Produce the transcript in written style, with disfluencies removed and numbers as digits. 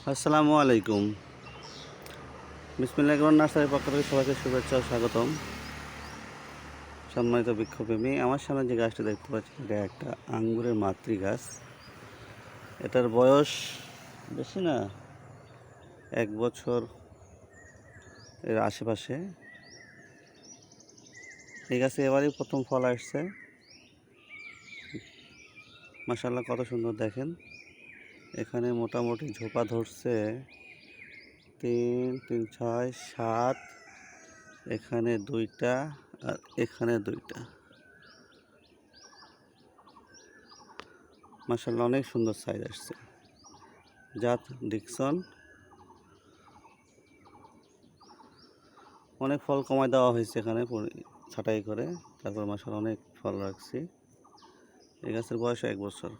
আসসালামু আলাইকুম। বিসমিল্লাহির রহমানির নার্সারির পক্ষ থেকে সবাইকে শুভেচ্ছা ও স্বাগতম। সম্মানিত বৃক্ষপ্রেমী, আমার সামনে যে গাছটি দেখতে পাচ্ছি এটা একটা আঙ্গুরের মাতৃ গাছ। এটার বয়স বেশি না, 1 বছর এর আশেপাশে। এই গাছে এবারই প্রথম ফল আসছে। মাশাআল্লাহ, কত সুন্দর দেখেন। এখানে মোটামুটি ঝোপা ধরছে 3, 3, 6, 7, এখানে 2টা আর এখানে 2টা। মাশাআল্লাহ, অনেক সুন্দর সাইজ আসছে। জাত ডিকসন। অনেক ফল কমায় দেওয়া হয়েছে এখানে ছাঁটাই করে, তারপর মাশাআল্লাহ অনেক ফল রাখছি। এই গাছের বয়স 1 বছর।